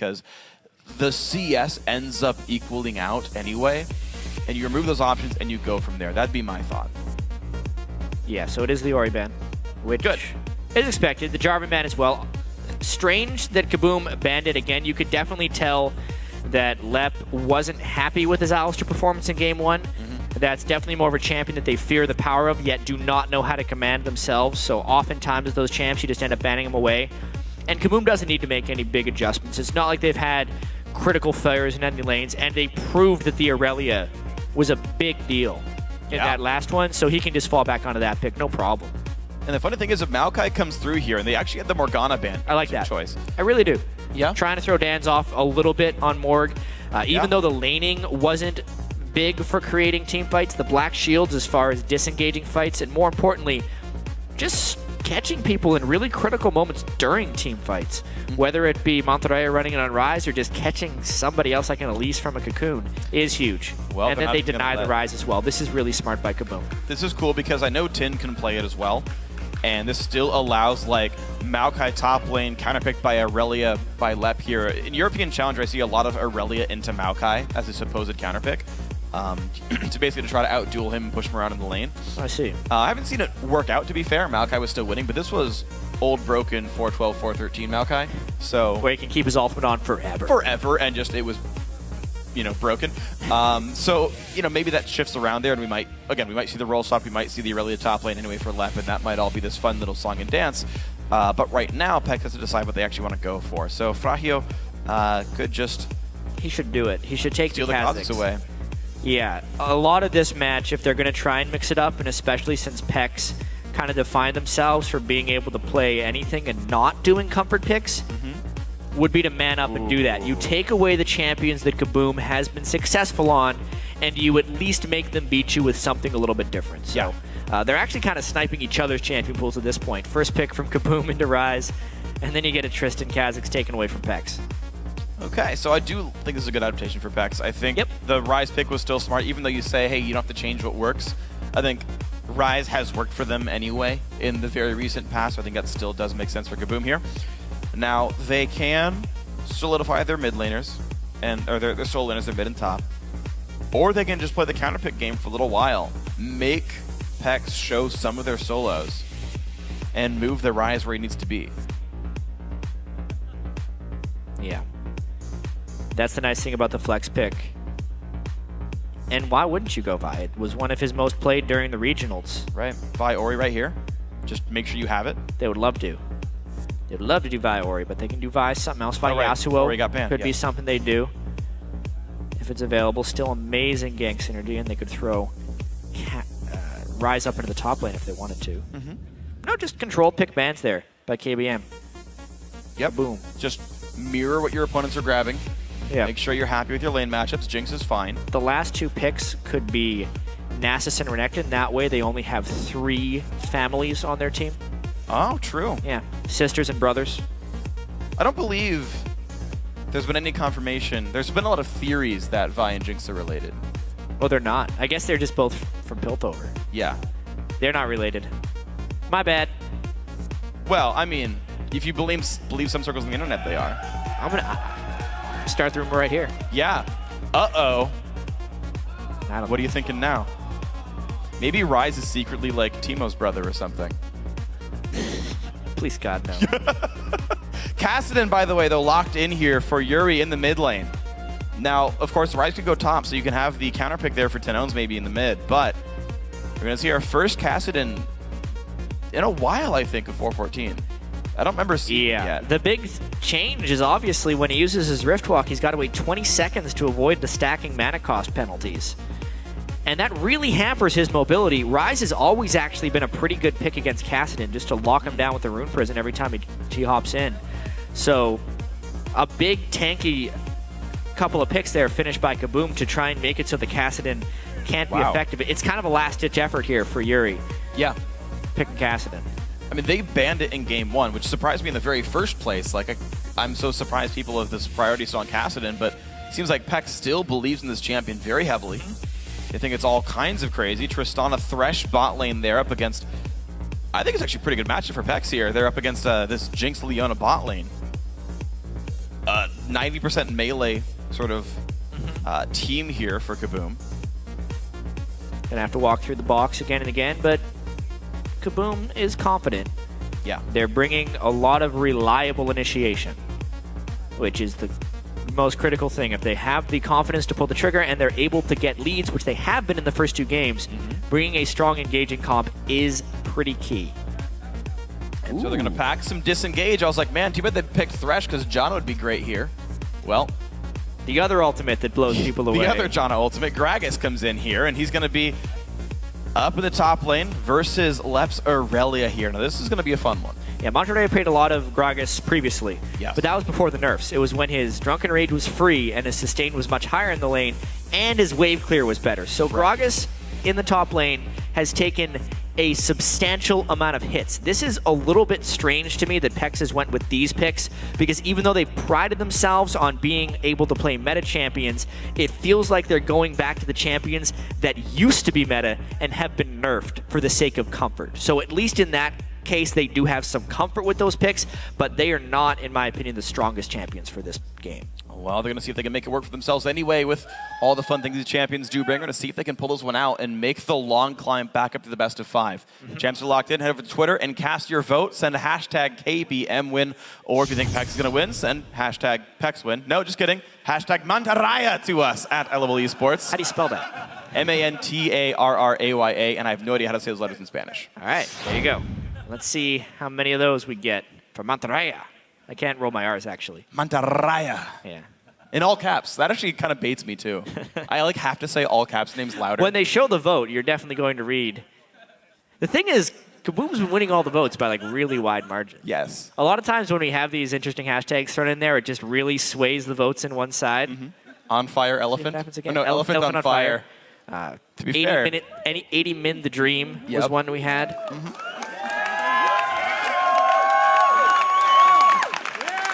because the CS ends up equaling out anyway, and you remove those options and you go from there. That'd be my thought. Yeah, so it is the Ori ban, which Good. is expected. The Jarvan ban as well. Strange that KaBuM banned it again. You could definitely tell that Lep wasn't happy with his Alistar performance in Game 1. That's definitely more of a champion that they fear the power of, yet do not know how to command themselves. So oftentimes with those champs, you just end up banning them away. And KaBuM doesn't need to make any big adjustments. It's not like they've had critical failures in enemy lanes, and they proved that the Aurelia was a big deal in that last one, so he can just fall back onto that pick, no problem. And the funny thing is, if Maokai comes through here, and they actually had the Morgana ban, I like that choice. I really do. Yeah. Trying to throw Dan's off a little bit on Morg. Even though the laning wasn't big for creating team fights, the Black Shields as far as disengaging fights, and more importantly, just catching people in really critical moments during team fights. Whether it be Monterrey running it on Ryze or just catching somebody else like an Elise from a Cocoon is huge. Well, and then they deny the Ryze as well. This is really smart by KaBuM. This is cool because I know Tin can play it as well, and this still allows like Maokai top lane counterpicked by Aurelia by Lep here. In European Challenger, I see a lot of Aurelia into Maokai as a supposed counterpick. To basically try to outduel him and push him around in the lane. I see. I haven't seen it work out, to be fair. Maokai was still winning, but this was old, broken 4-12, 4-13 Maokai. So where he can keep his ultimate on forever. Forever, and just it was, you know, broken. So, you know, maybe that shifts around there, and we might see the roll stop, we might see the Aurelia top lane anyway for Lep, and that might all be this fun little song and dance. But right now, PEX has to decide what they actually want to go for. So Fragio could just... He should do it. He should take steal the Kha'Zix away. Yeah, a lot of this match, if they're going to try and mix it up, and especially since PEX kind of defined themselves for being able to play anything and not doing comfort picks, would be to man up and do that. You take away the champions that KaBuM has been successful on, and you at least make them beat you with something a little bit different. So they're actually kind of sniping each other's champion pools at this point. First pick from KaBuM into Ryze, and then you get a Tristan Kha'Zix taken away from PEX. Okay, so I do think this is a good adaptation for PEX. I think the Ryze pick was still smart, even though you say, hey, you don't have to change what works. I think Ryze has worked for them anyway in the very recent past. I think that still does make sense for KaBuM here. Now, they can solidify their mid laners, or their solo laners, their mid and top. Or they can just play the counterpick game for a little while. Make PEX show some of their solos, and move the Ryze where he needs to be. Yeah. That's the nice thing about the flex pick. And why wouldn't you go Vi? It was one of his most played during the regionals. Right. Vi Ori right here. Just make sure you have it. They would love to. They would love to do Vi Ori, but they can do Vi something else. Vi Yasuo Ori got banned. could be something they do. If it's available. Still amazing gank synergy, and they could throw Ryze up into the top lane if they wanted to. No, just controlled pick bans there by KBM. Yep. Boom. Just mirror what your opponents are grabbing. Yeah. Make sure you're happy with your lane matchups. Jinx is fine. The last two picks could be Nasus and Renekton. That way they only have 3 families on their team. Oh, true. Yeah. Sisters and brothers. I don't believe there's been any confirmation. There's been a lot of theories that Vi and Jinx are related. Well, they're not. I guess they're just both from Piltover. Yeah. They're not related. My bad. Well, I mean, if you believe some circles on the internet, they are. I'm going to start the rumor right here. Yeah. Uh-oh. What are you know. thinking now? Maybe Ryze is secretly like Teemo's brother or something. Please, God, no. Kassadin, by the way, though, locked in here for Yuri in the mid lane. Now, of course, Ryze could go top, so you can have the counter pick there for Tenones maybe in the mid, but we're going to see our first Kassadin in a while, I think, of 414. I don't remember seeing it yet. The big change is obviously when he uses his Riftwalk, he's got to wait 20 seconds to avoid the stacking mana cost penalties. And that really hampers his mobility. Ryze has always actually been a pretty good pick against Kassadin, just to lock him down with the Rune Prison every time he hops in. So, a big tanky couple of picks there finished by KaBuM to try and make it so the Kassadin can't be effective. It's kind of a last-ditch effort here for Yuri. Yeah. Picking Kassadin. I mean, they banned it in Game 1, which surprised me in the very first place. Like, I'm so surprised people have this priority still on Kassadin, but it seems like PEX still believes in this champion very heavily. They think it's all kinds of crazy. Tristana Thresh bot lane there up against... I think it's actually a pretty good matchup for PEX here. They're up against this Jinx Leona bot lane. 90% melee sort of team here for KaBuM. Gonna have to walk through the box again and again, but KaBuM is confident. Yeah. They're bringing a lot of reliable initiation, which is the most critical thing. If they have the confidence to pull the trigger and they're able to get leads, which they have been in the first 2 games, bringing a strong engaging comp is pretty key. And so they're going to pack some disengage. I was like, man, too bad they picked Thresh because Janna would be great here. Well, the other ultimate that blows people away. The other Janna ultimate, Gragas, comes in here, and he's going to be up in the top lane versus Lep's Aurelia here. Now, this is going to be a fun one. Yeah, Monterrey played a lot of Gragas previously, but that was before the nerfs. It was when his Drunken Rage was free and his sustain was much higher in the lane, and his wave clear was better. So Gragas in the top lane has taken a substantial amount of hits. This is a little bit strange to me that PEX has went with these picks, because even though they prided themselves on being able to play meta champions, it feels like they're going back to the champions that used to be meta and have been nerfed for the sake of comfort. So at least in that case, they do have some comfort with those picks, but they are not, in my opinion, the strongest champions for this game. Well, they're going to see if they can make it work for themselves anyway with all the fun things these champions do bring. We're going to see if they can pull this one out and make the long climb back up to the best of 5. Champs are locked in. Head over to Twitter and cast your vote. Send a hashtag KBM win. Or if you think PEX is going to win, send hashtag PEX win. No, just kidding. Hashtag Mantarraya to us at LOL Esports. How do you spell that? Mantarraya, and I have no idea how to say those letters in Spanish. All right, there you go. Let's see how many of those we get for Mantarraya. I can't roll my R's, actually. Mantarraya. Yeah. In all caps. That actually kind of baits me, too. I like have to say all caps names louder. When they show the vote, you're definitely going to read. The thing is, KaBuM's been winning all the votes by like really wide margins. Yes. A lot of times when we have these interesting hashtags thrown in there, it just really sways the votes in one side. On fire elephant? Happens again. Oh, no, elephant on fire. To be fair. 80 min the dream was one we had.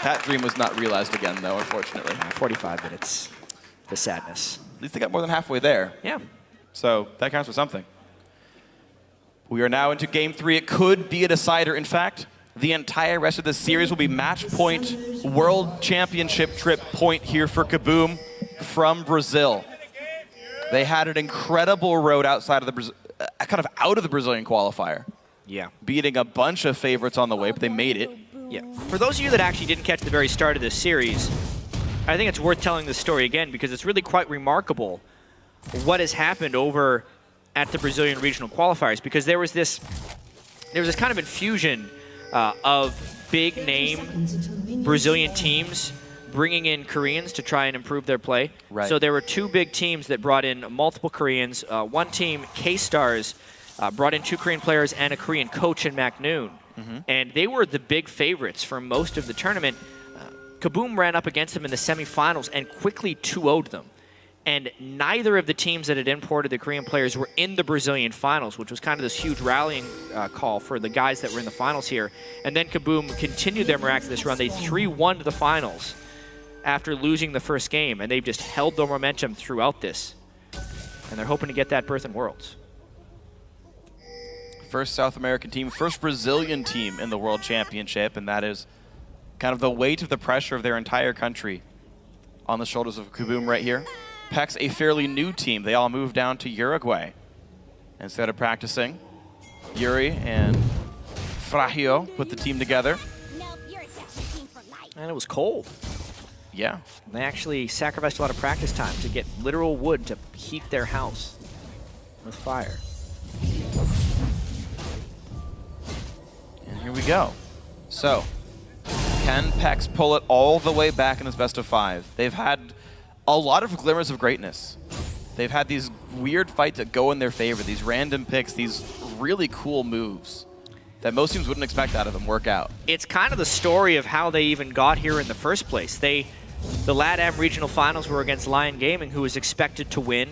That dream was not realized again, though, unfortunately. 45 minutes. The sadness. At least they got more than halfway there. Yeah. So that counts for something. We are now into Game 3. It could be a decider. In fact, the entire rest of the series will be match point, World Championship trip point here for KaBuM from Brazil. They had an incredible road outside of the kind of out of the Brazilian qualifier. Yeah. Beating a bunch of favorites on the way, but they made it. Yeah. For those of you that actually didn't catch the very start of this series, I think it's worth telling this story again because it's really quite remarkable what has happened over at the Brazilian regional qualifiers, because there was this kind of infusion of big name Brazilian teams bringing in Koreans to try and improve their play. Right. So there were 2 big teams that brought in multiple Koreans. One team, K-Stars, brought in 2 Korean players and a Korean coach in McNoon. And they were the big favorites for most of the tournament. KaBuM ran up against them in the semifinals and quickly 2-0'd them. And neither of the teams that had imported the Korean players were in the Brazilian finals, which was kind of this huge rallying call for the guys that were in the finals here. And then KaBuM continued their miraculous run. They 3-1 the finals after losing the first game, and they've just held their momentum throughout this. And they're hoping to get that berth in Worlds. First South American team, first Brazilian team in the World Championship, and that is kind of the weight of the pressure of their entire country on the shoulders of KaBuM right here. PEX, a fairly new team. They all moved down to Uruguay instead of practicing. Yuri and Frahio put the team together. And it was cold. Yeah. They actually sacrificed a lot of practice time to get literal wood to heat their house with fire. And here we go. So, can PEX pull it all the way back in this best of 5? They've had a lot of glimmers of greatness. They've had these weird fights that go in their favor, these random picks, these really cool moves that most teams wouldn't expect out of them work out. It's kind of the story of how they even got here in the first place. The LATAM regional finals were against Lion Gaming, who was expected to win.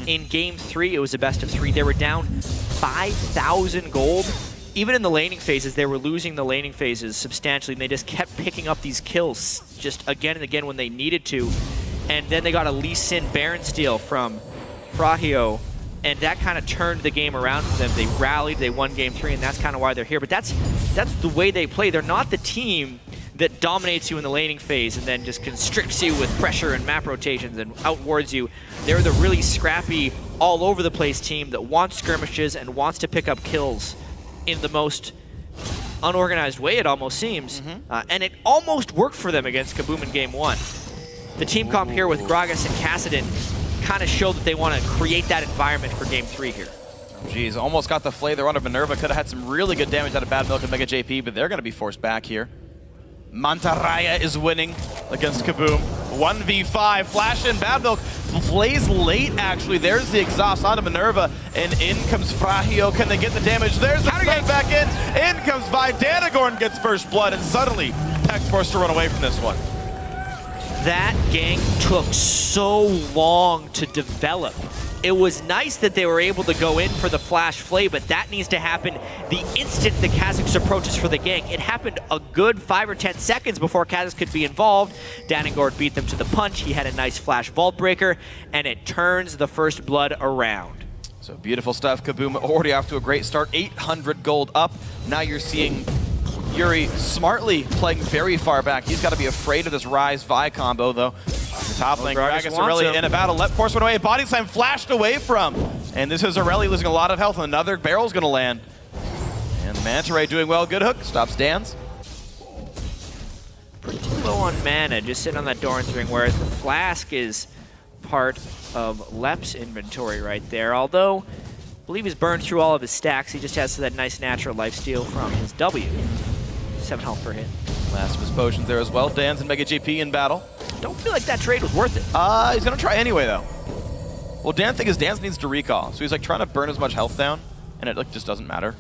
In Game 3, it was a best of 3. They were down 5,000 gold. Even in the laning phases, they were losing the laning phases substantially, and they just kept picking up these kills just again and again when they needed to. And then they got a Lee Sin Baron steal from Frahio, and that kind of turned the game around for them. They rallied, they won Game 3, and that's kind of why they're here. But that's the way they play. They're not the team that dominates you in the laning phase and then just constricts you with pressure and map rotations and outwards you. They're the really scrappy, all over the place team that wants skirmishes and wants to pick up kills in the most unorganized way, it almost seems. And it almost worked for them against KaBuM in Game 1. The team comp here with Gragas and Kassadin kind of showed that they want to create that environment for Game 3 here. Jeez, almost got the flay there on Minerva. Could have had some really good damage out of Bad Milk and Mega JP, but they're going to be forced back here. Mantarraya is winning against KaBuM. 1v5, flash in, Bad Milk plays late actually. There's the exhaust onto Minerva, and in comes Frahio. Can they get the damage? There's the smack back in. In comes Vi. Danagorn gets first blood, and suddenly PEX forced to run away from this one. That gank took so long to develop. It was nice that they were able to go in for the flash flay, but that needs to happen the instant the Kha'Zix approaches for the gank. It happened a good 5 or 10 seconds before Kha'Zix could be involved. Danagorn beat them to the punch. He had a nice flash vault breaker, and it turns the first blood around. So beautiful stuff. KaBuM already off to a great start. 800 gold up. Now you're seeing Yuri smartly playing very far back. He's got to be afraid of this Ryze Vi combo, though. The top lane, Gragas Aurelia in a battle. Let force one away. Body slam flashed away from. And this is Aurelia losing a lot of health. Another barrel's going to land. And Manta Ray doing well. Good hook. Stops Dan's. Pretty low on mana, just sitting on that Doran's ring, whereas the flask is part of Lep's inventory right there. Although, I believe he's burned through all of his stacks. He just has that nice natural lifesteal from his W. 7 health per hit. Last of his potions there as well. Dan's and Mega JP in battle. Don't feel like that trade was worth it. He's going to try anyway, though. Well, Dan's thing is Dan's needs to recall. So he's like trying to burn as much health down, and it like just doesn't matter.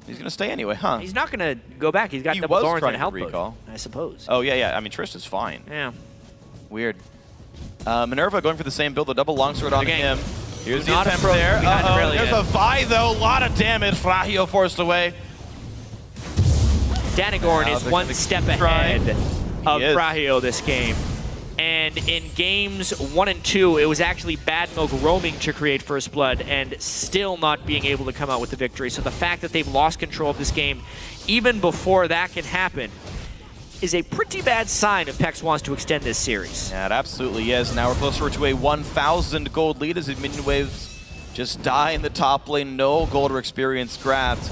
He's going to stay anyway, huh? He's not going to go back. He's got double Thorns and health recall, I suppose. Oh, yeah. I mean, Trish is fine. Yeah. Weird. Minerva going for the same build, a double longsword on him. Here's the attempt there. There's a Vi, though. A lot of damage. Frahio forced away. Danagorn is one step ahead of Frahio this game. And in games 1 and 2, it was actually Bad Milk roaming to create first blood and still not being able to come out with the victory. So the fact that they've lost control of this game, even before that can happen, is a pretty bad sign if PEX wants to extend this series. Yeah, it absolutely is. Now we're closer to a 1,000 gold lead as the minion waves just die in the top lane. No gold or experience grabbed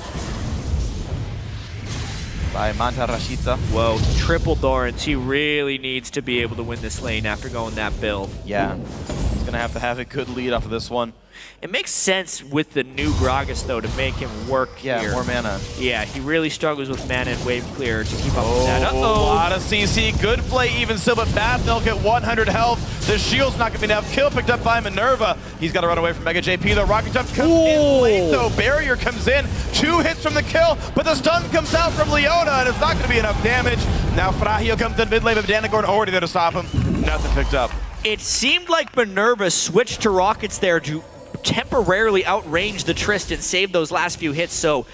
by Mantarraya. Whoa, triple Dorans. He really needs to be able to win this lane after going that build. Yeah, he's going to have a good lead off of this one. It makes sense with the new Gragas, though, to make him work here. More mana. Yeah, he really struggles with mana and wave clear to keep up with that. A lot of CC. Good play even still, but Bad Milk at 100 health. The shield's not going to be enough. Kill picked up by Minerva. He's got to run away from Mega JP, though. Rocket Jump comes in late, though. Barrier comes in. 2 hits from the kill, but the stun comes out from Leona, and it's not going to be enough damage. Now Frahio comes in mid lane, but Danagorn already there to stop him. Nothing picked up. It seemed like Minerva switched to Rockets there to temporarily outrange the Trist and save those last few hits. So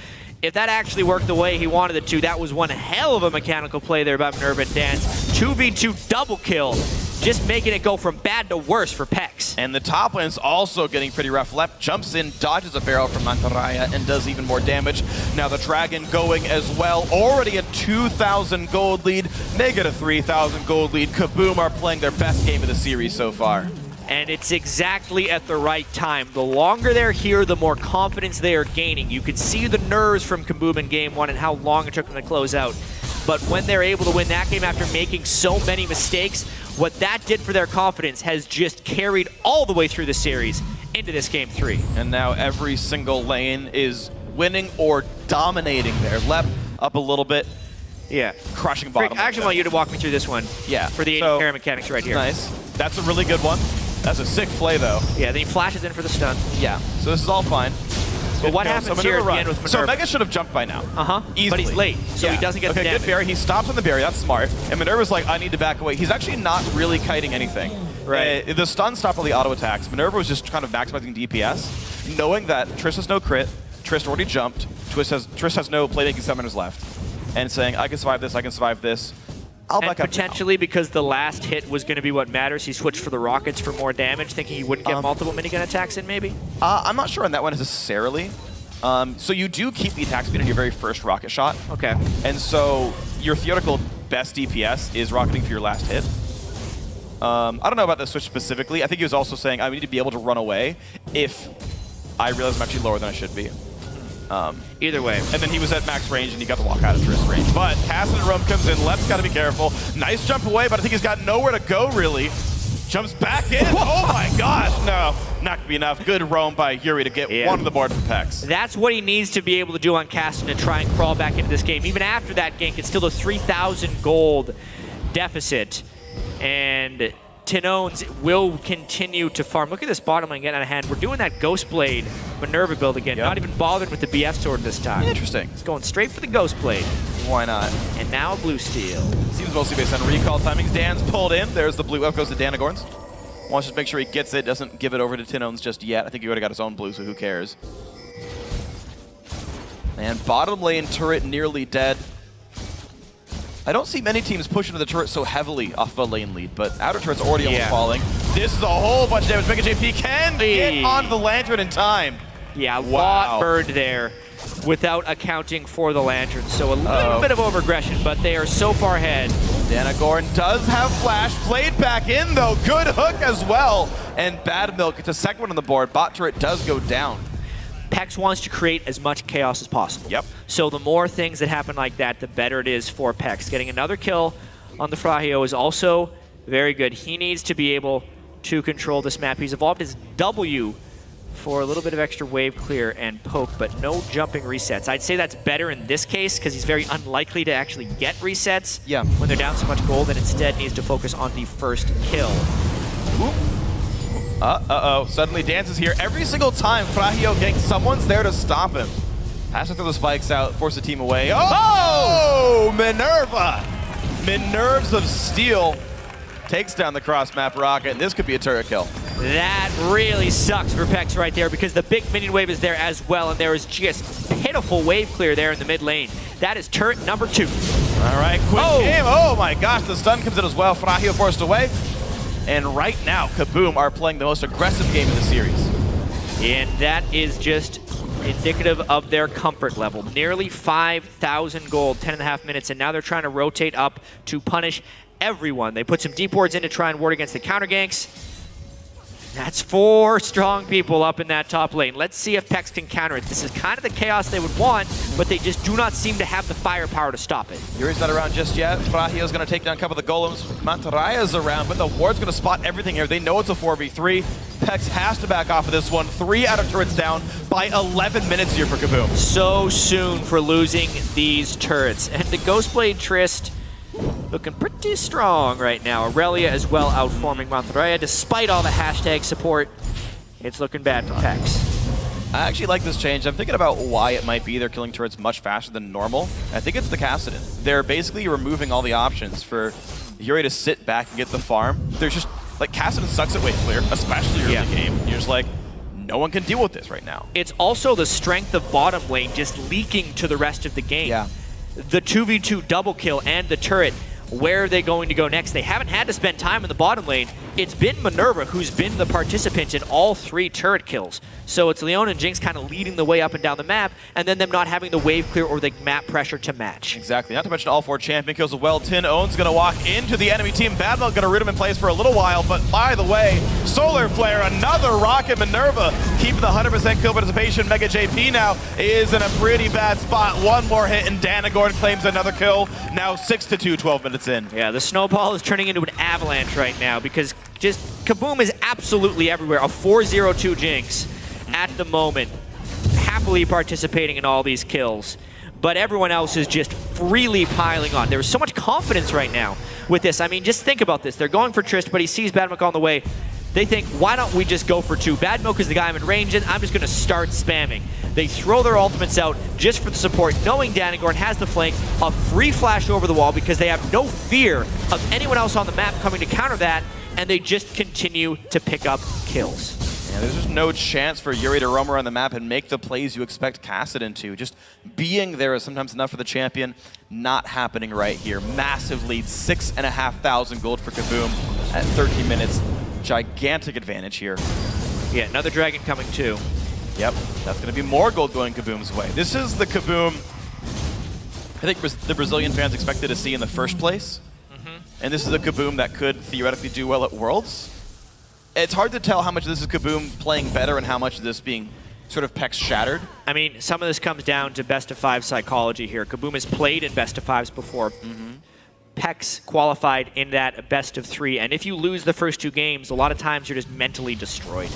if that actually worked the way he wanted it to, that was one hell of a mechanical play there by Minerva and Dan's. 2v2 double kill, just making it go from bad to worse for PEX. And the top lane's also getting pretty rough. Lep jumps in, dodges a barrel from Mantarraya, and does even more damage. Now the Dragon going as well. Already a 2,000 gold lead, negative 3,000 gold lead. KaBuM are playing their best game of the series so far. And it's exactly at the right time. The longer they're here, the more confidence they are gaining. You could see the nerves from KaBuM in Game 1 and how long it took them to close out. But when they're able to win that game after making so many mistakes, what that did for their confidence has just carried all the way through the series into this Game 3. And now every single lane is winning or dominating there. Lep up a little bit. Yeah. Crushing bottom. I actually want you to walk me through this one. Yeah. For the AD carry mechanics right here. Nice. That's a really good one. That's a sick play, though. Yeah, then he flashes in for the stun. Yeah, so this is all fine. But what happens here at the end with Minerva? So Mega should have jumped by now. Easily. But he's late, so he doesn't get the damage. Good barrier. He stops on the barrier. That's smart. And Minerva's like, I need to back away. He's actually not really kiting anything. Right. The stun stopped all the auto attacks. Minerva was just kind of maximizing DPS, knowing that Trish has no crit, Trish already jumped, Trish has no playmaking summoners left, and saying, I can survive this, I can survive this. I'll back up potentially because the last hit was going to be what matters, he switched for the rockets for more damage, thinking he wouldn't get multiple minigun attacks in, maybe? I'm not sure on that one necessarily. So you do keep the attack speed on your very first rocket shot. Okay. And so your theoretical best DPS is rocketing for your last hit. I don't know about the switch specifically. I think he was also saying I need to be able to run away if I realize I'm actually lower than I should be. Either way. And then he was at max range and he got to walk out of wrist range. But Cassid and Rome comes in. Lep's got to be careful. Nice jump away, but I think he's got nowhere to go really. Jumps back in. Oh my gosh, no. Not gonna be enough. Good roam by Yuri to get one on the board for PEX. That's what he needs to be able to do on Caston and try and crawl back into this game. Even after that gank, it's still a 3,000 gold deficit. And Tinones will continue to farm. Look at this bottom lane getting out of hand. We're doing that Ghostblade Minerva build again. Not even bothered with the BF sword this time. Interesting. It's going straight for the Ghostblade. Why not? And now Blue Steel. Seems mostly based on recall timings. Dan's pulled in. There's the blue. Up goes to Danagorns. Wants to make sure he gets it. Doesn't give it over to Tinones just yet. I think he would have got his own blue, so who cares? And bottom lane turret nearly dead. I don't see many teams push into the turret so heavily off of a lane lead, but outer turret's already almost falling. This is a whole bunch of damage. Mega JP can get onto the lantern in time. Yeah, a lot burned there without accounting for the lantern. So a little bit of overaggression, but they are so far ahead. Danagorn does have flash. Played back in, though. Good hook as well. And Bad Milk gets a second one on the board. Bot turret does go down. PEX wants to create as much chaos as possible. Yep. So the more things that happen like that, the better it is for PEX. Getting another kill on the Frahio is also very good. He needs to be able to control this map. He's evolved his W for a little bit of extra wave clear and poke, but no jumping resets. I'd say that's better in this case because he's very unlikely to actually get resets when they're down so much gold, and instead needs to focus on the first kill. Uh-oh. Suddenly Dance is here. Every single time Frahio ganks, someone's there to stop him. Has to throw the spikes out, force the team away. Oh! Minerva! Minerves of Steel takes down the cross-map rocket, and this could be a turret kill. That really sucks for PEX right there because the big minion wave is there as well, and there is just pitiful wave clear there in the mid lane. That is turret number 2. All right, quick game. Oh my gosh, the stun comes in as well. Frahio forced away. And right now, KaBuM are playing the most aggressive game in the series. And that is just indicative of their comfort level. Nearly 5,000 gold, 10.5 minutes, and now they're trying to rotate up to punish everyone. They put some deep wards in to try and ward against the counter ganks. That's 4 strong people up in that top lane. Let's see if PEX can counter it. This is kind of the chaos they would want, but they just do not seem to have the firepower to stop it. Yuri's not around just yet. Frahio's going to take down a couple of the golems. Mantaraya's around, but the ward's going to spot everything here. They know it's a 4v3. PEX has to back off of this one. 3 outer turrets down by 11 minutes here for KaBuM. So soon for losing these turrets. And the Ghostblade Trist looking pretty strong right now. Aurelia as well outforming Mantaraya. Despite all the hashtag support, it's looking bad for PEX. I actually like this change. I'm thinking about why it might be they're killing turrets much faster than normal. I think it's the Kassadin. They're basically removing all the options for Yuri to sit back and get the farm. There's just, like, Kassadin sucks at wave clear, especially early game. You're just like, no one can deal with this right now. It's also the strength of bottom lane just leaking to the rest of the game. Yeah. The 2v2 double kill and the turret, where are they going to go next? They haven't had to spend time in the bottom lane. It's been Minerva who's been the participant in all 3 turret kills. So it's Leon and Jinx kind of leading the way up and down the map, and then them not having the wave clear or the map pressure to match. Exactly. Not to mention all 4 champion kills as well. Tinones going to walk into the enemy team. Bad Milk going to root him in place for a little while, but by the way, Solar Flare, another rocket. Minerva keeping the 100% kill participation. Mega JP now is in a pretty bad spot. One more hit, and Danagorn claims another kill. Now 6-2, 12 minutes in. Yeah, the snowball is turning into an avalanche right now because just KaBuM is absolutely everywhere. A 4-0-2 Jinx at the moment, happily participating in all these kills. But everyone else is just freely piling on. There's so much confidence right now with this. I mean, just think about this. They're going for Trist, but he sees Bad Milk on the way. They think, why don't we just go for 2? Bad Milk is the guy I'm in range in. I'm just going to start spamming. They throw their ultimates out just for the support, knowing Danagorn has the flank, a free flash over the wall because they have no fear of anyone else on the map coming to counter that, and they just continue to pick up kills. Yeah, there's just no chance for Yuri to roam around the map and make the plays you expect Kassadin to. Just being there is sometimes enough for the champion. Not happening right here. Massive lead, 6,500 gold for KaBuM at 13 minutes. Gigantic advantage here. Yeah, another dragon coming too. Yep, that's going to be more gold going KaBuM's way. This is the KaBuM think the Brazilian fans expected to see in the first place. And this is a KaBuM that could theoretically do well at Worlds. It's hard to tell how much of this is KaBuM playing better and how much of this being sort of PEX shattered. I mean, some of this comes down to best-of-5 psychology here. KaBuM has played in best-of-5s before. PEX qualified in that best-of-3, and if you lose the first 2 games, a lot of times you're just mentally destroyed.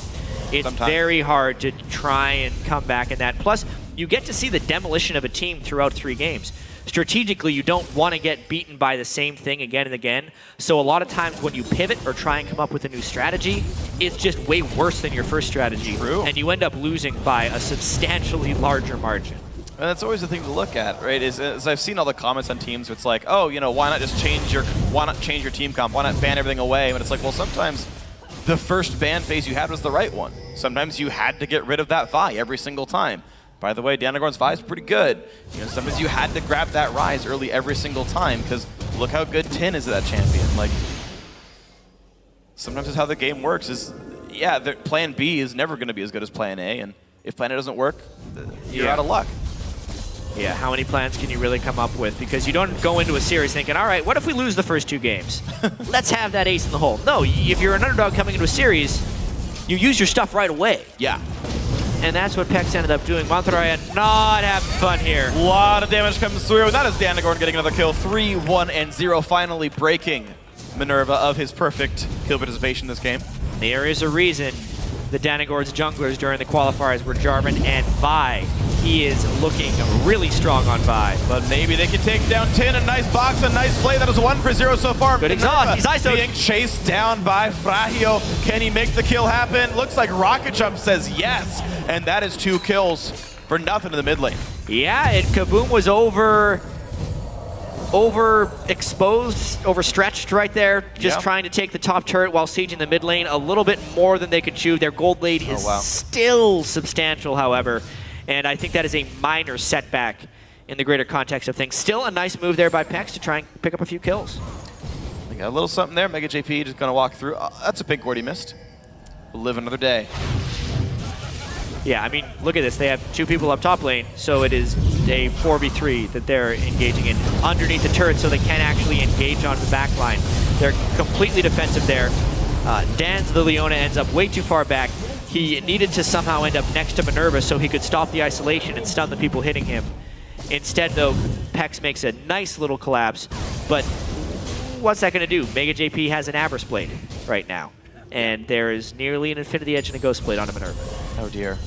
It's very hard to try and come back in that. Plus, you get to see the demolition of a team throughout 3 games. Strategically, you don't want to get beaten by the same thing again and again. So a lot of times when you pivot or try and come up with a new strategy, it's just way worse than your first strategy. True. And you end up losing by a substantially larger margin. And that's always the thing to look at, right? Is I've seen all the comments on teams where it's like, oh, you know, why not change your team comp? Why not ban everything away? And it's like, well, sometimes the first ban phase you had was the right one. Sometimes you had to get rid of that Vi every single time. By the way, Danagorn's Vi is pretty good. You know, sometimes you had to grab that Rise early every single time because look how good Tin is at that champion. Like, sometimes it's how the game works. Is yeah, Plan B is never going to be as good as Plan A, and if Plan A doesn't work, you're out of luck. Yeah, how many plans can you really come up with? Because you don't go into a series thinking, all right, what if we lose the first 2 games? Let's have that ace in the hole. No, if you're an underdog coming into a series, you use your stuff right away. Yeah. And that's what PEX ended up doing. Monterrey not having fun here. A lot of damage comes through. That is Danagorn getting another kill. 3-1-0, finally breaking Minerva of his perfect kill participation in this game. There is a reason the Danagorn's junglers during the qualifiers were Jarvan and Vi. He is looking really strong on Vi. But maybe they can take down Tin. A nice box, a nice play. That is 1-for-0 so far. Good exhaust. He's ISO'd. Being chased down by Fragio. Can he make the kill happen? Looks like Rocket Jump says yes. And that is 2 kills for nothing in the mid lane. Yeah, and KaBuM was overexposed, overstretched right there, just trying to take the top turret while sieging the mid lane a little bit more than they could chew. Their gold lead is still substantial, however, and I think that is a minor setback in the greater context of things. Still a nice move there by PEX to try and pick up a few kills. They got a little something there. Mega JP just going to walk through. That's a big Gordy missed. We'll live another day. Yeah, I mean, look at this. They have 2 people up top lane, so it is a 4v3 that they're engaging in underneath the turret, so they can't actually engage on the back line. They're completely defensive there. Dan's the Leona ends up way too far back. He needed to somehow end up next to Minerva so he could stop the isolation and stun the people hitting him. Instead, though, PEX makes a nice little collapse, but what's that going to do? Mega JP has an Avarice Blade right now, and there is nearly an Infinity Edge and a Ghost Blade on a Minerva. Oh dear.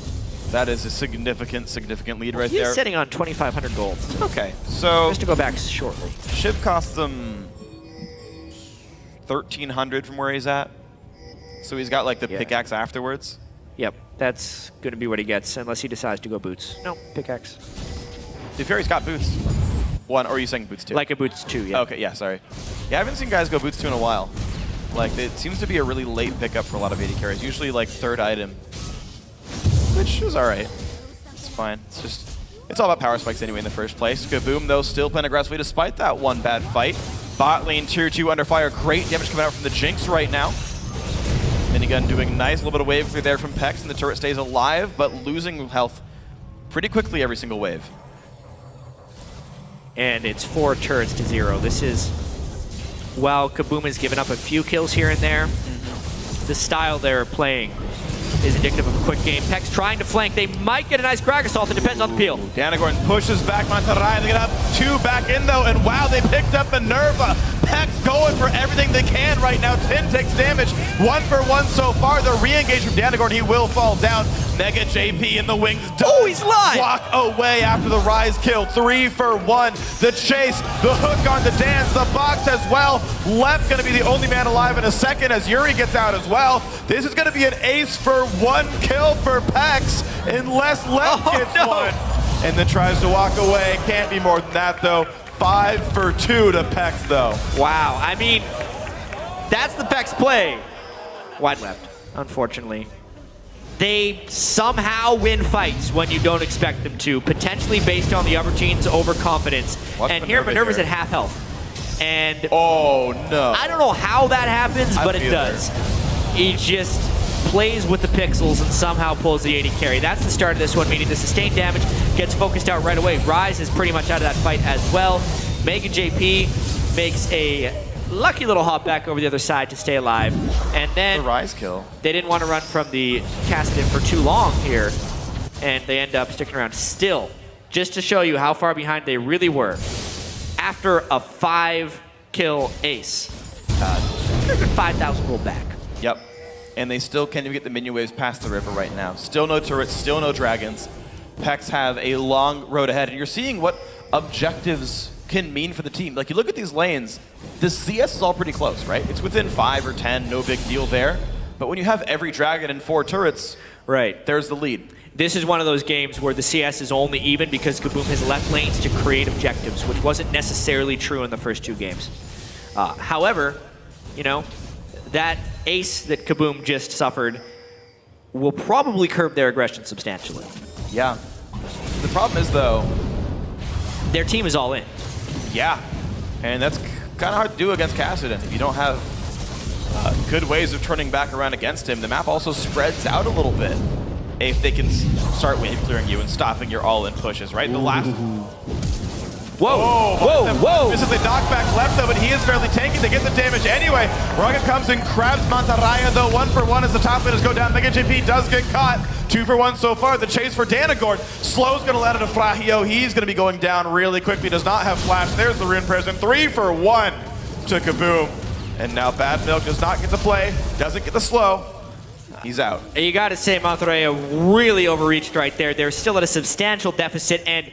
That is a significant lead right there. He's sitting on 2,500 gold. Okay, so... Just to go back shortly. Shiv costs them 1,300 from where he's at. So he's got like the pickaxe afterwards. Yep, that's going to be what he gets, unless he decides to go boots. No, pickaxe. The Fury's got boots. 1, or are you saying boots 2? Like a boots 2, yeah. Okay, yeah, sorry. Yeah, I haven't seen guys go boots 2 in a while. Like, it seems to be a really late pickup for a lot of AD carries. Usually like 3rd item. Which is alright. It's fine. It's just, it's all about power spikes anyway in the first place. KaBuM, though, still playing aggressively despite that one bad fight. Bot lane tier 2 under fire. Great damage coming out from the Jinx right now. Minigun doing nice. A little bit of wave through there from PEX, and the turret stays alive, but losing health pretty quickly every single wave. And it's 4 turrets to 0. This is, while KaBuM has given up a few kills here and there, the style they're playing is indicative of a quick game. PEX trying to flank. They might get a nice Crag Assault. It depends on the peel. Danagorn pushes back Monterrey. They get up 2 back in, though, and wow, they picked up Minerva. PEX going for everything they can right now. Tin takes damage. 1-for-1 so far. The re-engage from Danagorn. He will fall down. Mega JP in the wings. Oh, he's live! Walk away after the Rise kill. 3-for-1. The chase, the hook on the dance, the box as well. Left going to be the only man alive in a second as Yuri gets out as well. This is going to be an ace for 1 kill for PEX unless Left gets one. And then tries to walk away. Can't be more than that, though. 5-for-2 to PEX, though. Wow, I mean, that's the PEX play. Wide left, unfortunately. They somehow win fights when you don't expect them to, potentially based on the other team's overconfidence. And here, Minerva's at half health. And oh, no. I don't know how that happens, but it does. He just plays with the pixels and somehow pulls the AD carry. That's the start of this one, meaning the sustained damage gets focused out right away. Rise is pretty much out of that fight as well. Mega JP makes a lucky little hop back over the other side to stay alive. And then the Rise kill. They didn't want to run from the Kassadin for too long here, and they end up sticking around still. Just to show you how far behind they really were, after a 5-kill ace, 5,000 gold back. Yep. And they still can't even get the minion waves past the river right now. Still no turrets, still no dragons. PEX have a long road ahead, and you're seeing what objectives can mean for the team. Like, you look at these lanes, the CS is all pretty close, right? It's within 5 or 10, no big deal there. But when you have every dragon and 4 turrets, right, there's the lead. This is one of those games where the CS is only even because KaBuM has left lanes to create objectives, which wasn't necessarily true in the first 2 games. However, you know, that ace that KaBuM just suffered will probably curb their aggression substantially. Yeah. The problem is, though, their team is all in. Yeah. And that's kind of hard to do against Kassadin if you don't have good ways of turning back around against him. The map also spreads out a little bit if they can start wave clearing you and stopping your all-in pushes, right? The last... Whoa, whoa, whoa! This is a knockback left, though, but he is barely tanking to get the damage anyway. Rocket comes and grabs Mantarraya, though. 1 for 1 as the top laners go down. Mega JP does get caught. 2 for 1 so far. The chase for Danagorn. Slow's going to land it to Frahio. He's going to be going down really quickly. Does not have flash. There's the Rune Prison. 3 for 1 to KaBuM. And now Bad Milk does not get the play. Doesn't get the slow. He's out. You got to say Mantarraya really overreached right there. They're still at a substantial deficit, and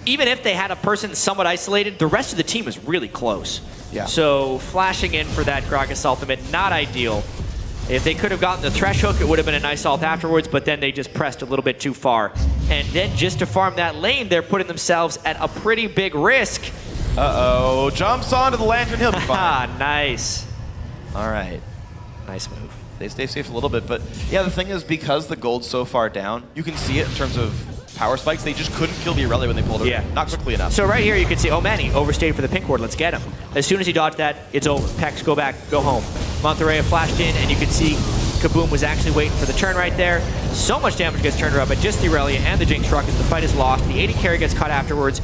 even if they had a person somewhat isolated, the rest of the team is really close. Yeah. So flashing in for that Gragas ultimate, not ideal. If they could have gotten the Thresh Hook, it would have been a nice ult afterwards, but then they just pressed a little bit too far. And then just to farm that lane, they're putting themselves at a pretty big risk. Uh-oh. Jumps onto the Lantern. He'll be fine. Nice. All right. Nice move. They stay safe a little bit, but yeah, the thing is, because the gold's so far down, you can see it in terms of power spikes. They just couldn't kill the Irelia when they pulled it. Yeah. Not quickly enough. So right here you can see, oh man, he overstayed for the pink ward. Let's get him. As soon as he dodged that, it's over. PEX, go back, go home. Mantarraya flashed in, and you can see KaBuM was actually waiting for the turn right there. So much damage gets turned around, but just the Irelia and the Jinx Rocket, the fight is lost. The 80 carry gets caught afterwards.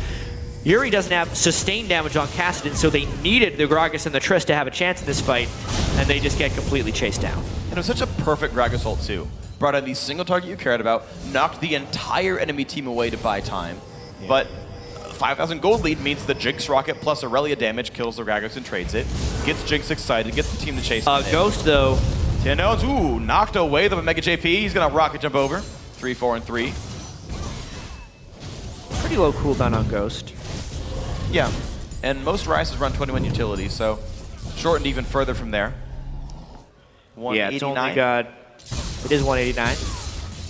Yuri doesn't have sustained damage on Kassadin, so they needed the Gragas and the Triss to have a chance in this fight, and they just get completely chased down. And it was such a perfect Gragas ult, too. Brought in the single target you cared about, knocked the entire enemy team away to buy time, but 5,000 gold lead means the Jinx Rocket plus Irelia damage kills the Gragas and trades it, gets Jinx excited, gets the team to chase him. Ghost, though. Tanones, ooh, knocked away the Mega JP. He's going to rocket jump over. 3, 4, and 3. Pretty low cooldown on Ghost. Yeah, and most Rises run 21 utilities, so shortened even further from there. 189. Yeah, it's only got, it is 189.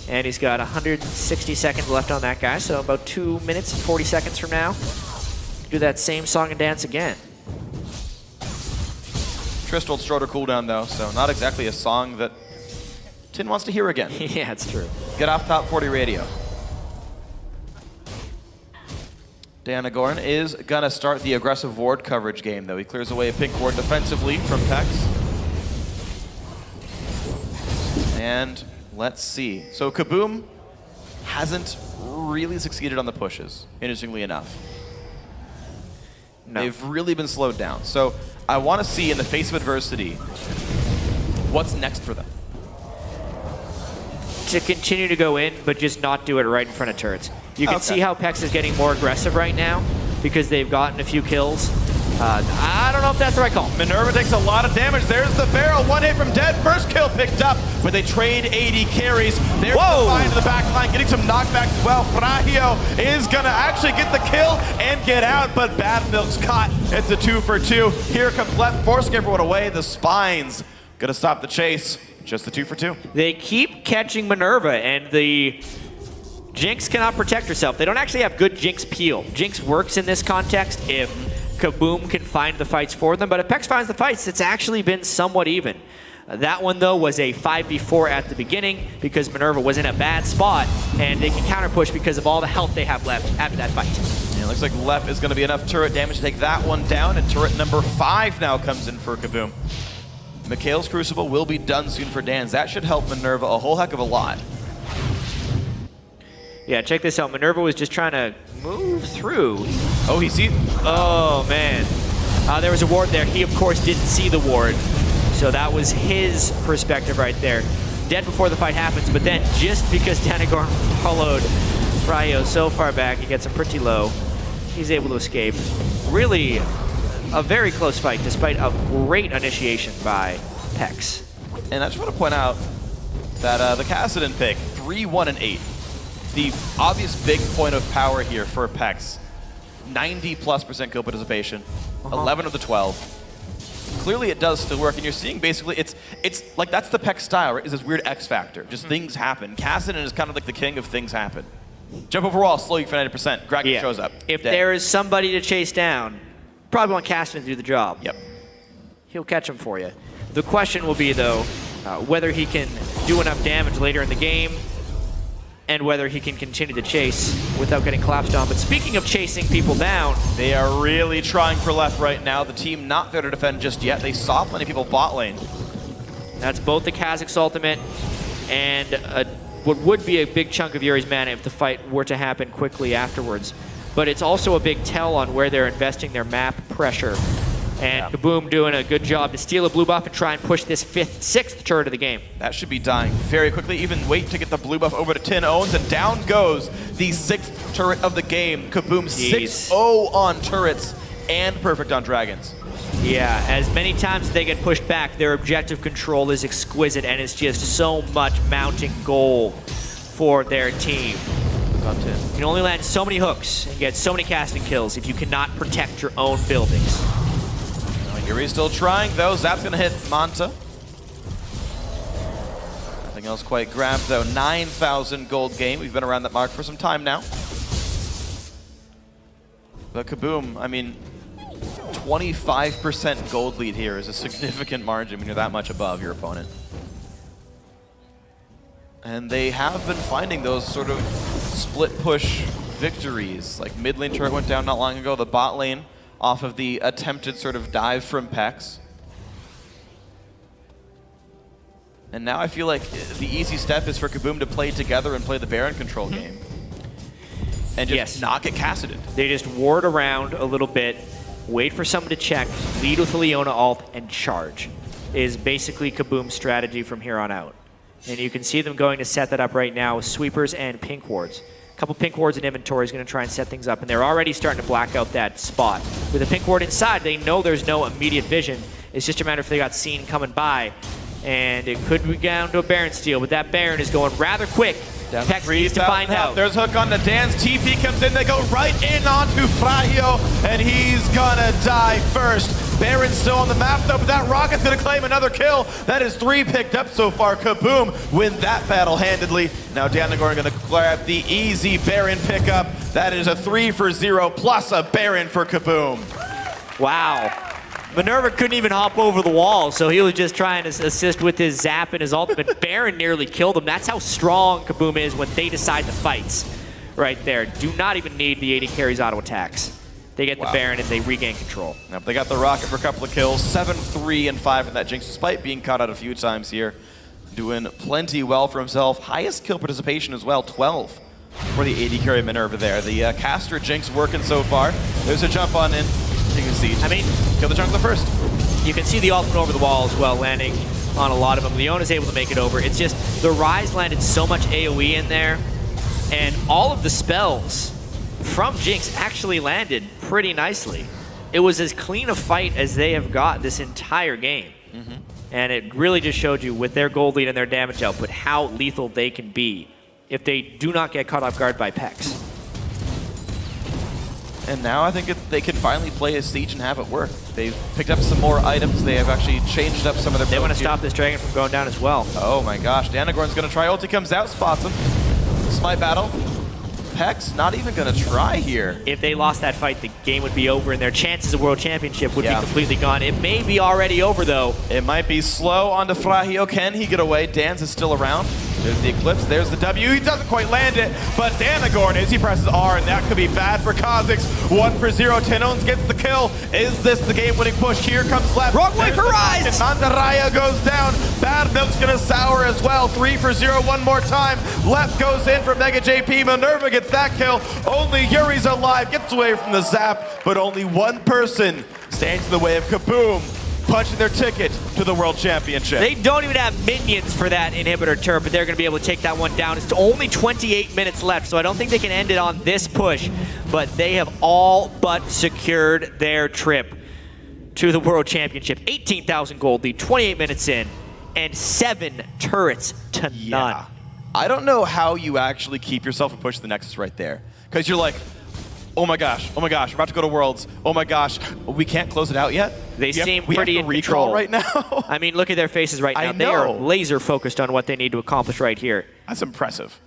And he's got 160 seconds left on that guy, so about 2 minutes and 40 seconds from now, do that same song and dance again. Tristol shorter cooldown though, so not exactly a song that Tin wants to hear again. Yeah, it's true. Get off top 40 radio. Danagorn is gonna start the aggressive ward coverage game though. He clears away a pink ward defensively from PEX. And let's see. So KaBuM hasn't really succeeded on the pushes, interestingly enough. No. They've really been slowed down. So I want to see in the face of adversity, what's next for them? To continue to go in, but just not do it right in front of turrets. You can see how PEX is getting more aggressive right now because they've gotten a few kills. I don't know if that's the right call. Minerva takes a lot of damage. There's the barrel. 1 hit from dead. First kill picked up, but they trade 80 carries. There's the find to the back line, getting some knockback as well. Frahio is going to actually get the kill and get out, but Bad Milk's caught. It's a 2 for 2. Here comes left, forcing everyone away. The Spines going to stop the chase. Just the 2 for 2. They keep catching Minerva, and the Jinx cannot protect herself. They don't actually have good Jinx peel. Jinx works in this context if KaBuM can find the fights for them, but if PEX finds the fights, it's actually been somewhat even. That one, though, was a 5v4 at the beginning because Minerva was in a bad spot, and they can counter push because of all the health they have left after that fight. And it looks like left is going to be enough turret damage to take that one down, and turret number 5 now comes in for KaBuM. Mikhail's Crucible will be done soon for Dan's. That should help Minerva a whole heck of a lot. Yeah, check this out. Minerva was just trying to move through. Oh, he sees. Oh, man. There was a ward there. He, of course, didn't see the ward. So that was his perspective right there. Dead before the fight happens, but then just because Danagorn followed Fryo so far back, he gets him pretty low. He's able to escape. Really a very close fight, despite a great initiation by PEX. And I just want to point out that the Kassadin pick, 3, 1, and 8. The obvious big point of power here for PEX. 90+% kill participation, 11 of the 12. Clearly it does still work, and you're seeing basically, it's like that's the PEX style, right? Is this weird X factor. Just things happen. Kassadin is kind of like the king of things happen. Jump over wall, slow you for 90%. Gragan shows up. If dead. there is somebody to chase down, probably want Kassadin to do the job. Yep. He'll catch him for you. The question will be, though, whether he can do enough damage later in the game, and whether he can continue to chase without getting collapsed on. But speaking of chasing people down, they are really trying for left right now. The team not there to defend just yet. They saw plenty of people bot lane. That's both the Kha'Zix ultimate and what would be a big chunk of Yuri's mana if the fight were to happen quickly afterwards. But it's also a big tell on where they're investing their map pressure. And KaBuM doing a good job to steal a blue buff and try and push this 5th, 6th turret of the game. That should be dying very quickly. Even wait to get the blue buff over to 10 owns, and down goes the 6th turret of the game. KaBuM 6-0 on turrets and perfect on dragons. Yeah, as many times as they get pushed back, their objective control is exquisite, and it's just so much mounting goal for their team. You can only land so many hooks and get so many casting kills if you cannot protect your own buildings. Yuri's still trying, though. Zap's going to hit Manta. Nothing else quite grabbed, though. 9,000 gold game. We've been around that mark for some time now. But KaBuM, I mean, 25% gold lead here is a significant margin when you're that much above your opponent. And they have been finding those sort of split push victories. Like mid lane turret went down not long ago. The bot lane off of the attempted sort of dive from PEX. And now I feel like the easy step is for KaBuM to play together and play the Baron control game. And just not get Kassadin. They just ward around a little bit, wait for someone to check, lead with the Leona ult, and charge. Is basically KaBuM's strategy from here on out. And you can see them going to set that up right now with sweepers and pink wards. Couple pink wards in inventory is going to try and set things up, and they're already starting to black out that spot. With a pink ward inside, they know there's no immediate vision. It's just a matter if they got seen coming by, and it could be down to a Baron steal, but that Baron is going rather quick. PEX needs to find out. There's hook on the Dan's. TP comes in. They go right in onto Frahio, and he's gonna die first. Baron's still on the map, though, but that Rocket's gonna claim another kill. That is 3 picked up so far. KaBuM win that battle handedly. Now Danagorn gonna grab the easy Baron pickup. That is a 3 for 0 plus a Baron for KaBuM. Wow. Minerva couldn't even hop over the wall, so he was just trying to assist with his zap and his ultimate. Baron nearly killed him. That's how strong KaBuM is when they decide the fights right there. Do not even need the 80 carries auto attacks. They get the Baron and they regain control. Yep, they got the Rocket for a couple of kills. 7, 3, and 5 in that Jinx, despite being caught out a few times here. Doing plenty well for himself. Highest kill participation as well, 12 for the 80 carry Minerva there. The caster Jinx working so far. There's a jump on in. You can see. I mean, kill the jungle first. You can see the ultimate over the wall as well, landing on a lot of them. Leona's able to make it over. It's just the Rise landed so much AoE in there, and all of the spells from Jinx actually landed pretty nicely. It was as clean a fight as they have got this entire game. And it really just showed you with their gold lead and their damage output how lethal they can be if they do not get caught off guard by PEX. And now I think they can finally play as Siege and have it work. They've picked up some more items. They have actually changed up some of their builds. They want to stop this dragon from going down as well. Oh my gosh, Danagorn's going to try. Ulti comes out, spots him. Smite battle. PEX not even going to try here. If they lost that fight, the game would be over and their chances of World Championship would be completely gone. It may be already over, though. It might be slow onto Frahio. Can he get away? Dan's is still around. There's the Eclipse, there's the W. He doesn't quite land it, but Danagorn is. He presses R, and that could be bad for Kha'Zix. 1 for 0. Tenons gets the kill. Is this the game-winning push? Here comes left. Wrong way for Rise! Mandaraya goes down. Bad milk's gonna sour as well. 3 for 0 one more time. Left goes in for Mega JP. Minerva gets that kill. Only Yuri's alive, gets away from the zap, but only one person stands in the way of KaBuM, punching their ticket to the World Championship. They don't even have minions for that inhibitor turret, but they're going to be able to take that one down. It's only 28 minutes left, so I don't think they can end it on this push, but they have all but secured their trip to the World Championship. 18,000 gold lead, 28 minutes in, and 7 turrets to none. I don't know how you actually keep yourself from pushing the Nexus right there, because you're like, oh my gosh, we're about to go to Worlds. Oh my gosh, we can't close it out yet? They seem pretty in control right now. I mean, look at their faces right now. They are laser focused on what they need to accomplish right here. That's impressive.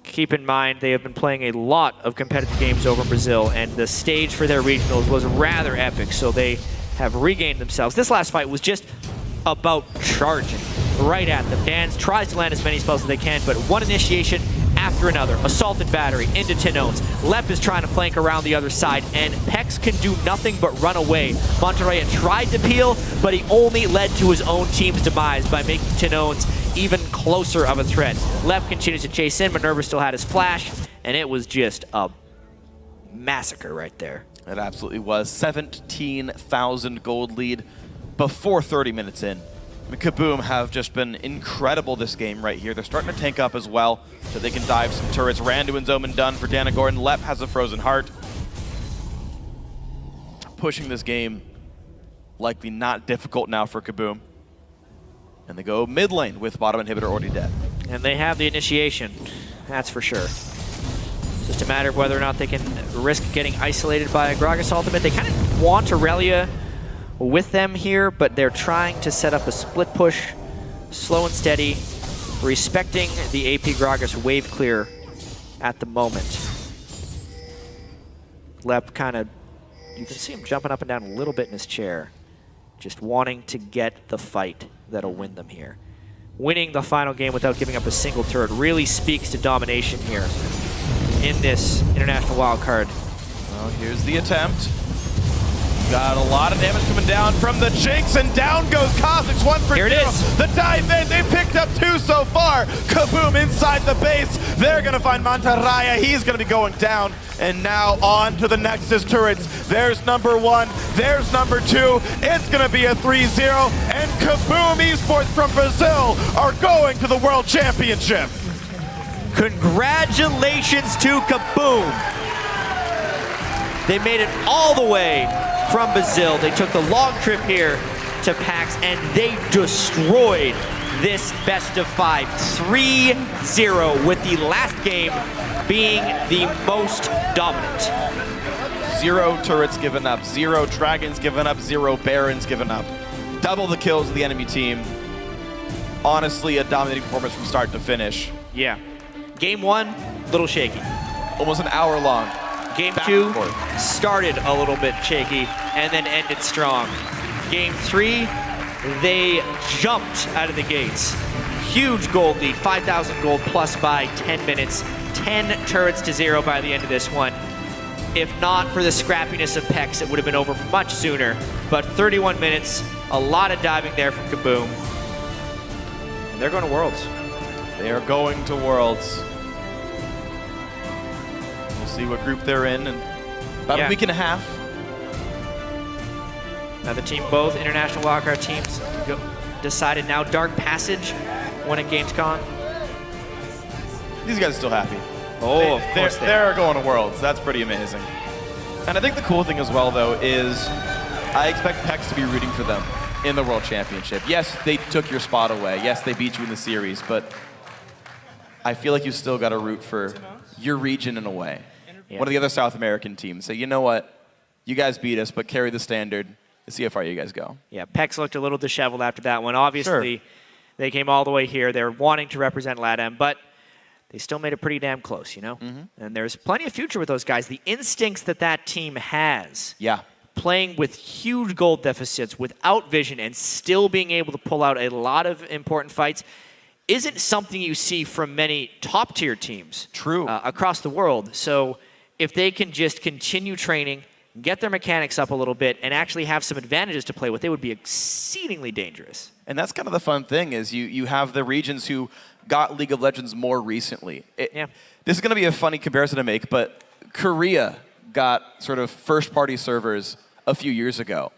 Keep in mind, they have been playing a lot of competitive games over in Brazil, and the stage for their regionals was rather epic, so they have regained themselves. This last fight was just about charging right at them. Dan's tries to land as many spells as they can, but one initiation after another. Assault and battery into Tinones. Lep is trying to flank around the other side, and PEX can do nothing but run away. Monterrey tried to peel, but he only led to his own team's demise by making Tinones even closer of a threat. Lep continues to chase in. Minerva still had his flash, and it was just a massacre right there. It absolutely was. 17,000 gold lead before 30 minutes in. KaBuM have just been incredible this game right here. They're starting to tank up as well, so they can dive some turrets. Randuin's Omen done for Dana Gordon. Lep has a Frozen Heart. Pushing this game likely not difficult now for KaBuM. And they go mid lane with bottom inhibitor already dead. And they have the initiation, that's for sure. Just a matter of whether or not they can risk getting isolated by a Gragas ultimate. They kind of want Aurelia with them here, but they're trying to set up a split push, slow and steady, respecting the AP Gragas wave clear at the moment. Lep kind of, you can see him jumping up and down a little bit in his chair, just wanting to get the fight that'll win them here. Winning the final game without giving up a single turret really speaks to domination here in this international wildcard. Well, here's the attempt. Got a lot of damage coming down from the Jinx, and down goes Kha'Zix, 1 for 0. Here it is. The dive in, they picked up 2 so far. KaBuM inside the base. They're gonna find Mantarraya. He's gonna be going down. And now on to the Nexus turrets. There's number 1, there's number 2. It's gonna be a 3-0, and KaBuM Esports from Brazil are going to the World Championship. Congratulations to KaBuM. They made it all the way from Brazil. They took the long trip here to PAX, and they destroyed this best of 5. 3-0, with the last game being the most dominant. 0 turrets given up, 0 dragons given up, 0 barons given up. Double the kills of the enemy team. Honestly, a dominating performance from start to finish. Yeah. Game 1, little shaky. Almost an hour long. Game 2 started a little bit shaky and then ended strong. Game 3, they jumped out of the gates. Huge gold lead, 5,000 gold plus by 10 minutes. 10 turrets to 0 by the end of this one. If not for the scrappiness of PEX, it would have been over much sooner. But 31 minutes, a lot of diving there from KaBuM. And they're going to Worlds. They are going to Worlds. See what group they're in about a week and a half. Now the team, both international wildcard teams, decided now Dark Passage won at Gamescom. These guys are still happy. Oh, of course they're going to Worlds. That's pretty amazing. And I think the cool thing as well, though, is I expect PEX to be rooting for them in the World Championship. Yes, they took your spot away. Yes, they beat you in the series, but I feel like you still got to root for your region in a way. Yeah. One of the other South American teams say, you know what, you guys beat us, but carry the standard and see how far you guys go. Yeah, PEX looked a little disheveled after that one. Obviously, they came all the way here. They're wanting to represent LATAM, but they still made it pretty damn close, you know? And there's plenty of future with those guys. The instincts that that team has, playing with huge gold deficits, without vision, and still being able to pull out a lot of important fights, isn't something you see from many top-tier teams across the world. So if they can just continue training, get their mechanics up a little bit, and actually have some advantages to play with, they would be exceedingly dangerous. And that's kind of the fun thing is you have the regions who got League of Legends more recently. This is going to be a funny comparison to make, but Korea got sort of first-party servers a few years ago.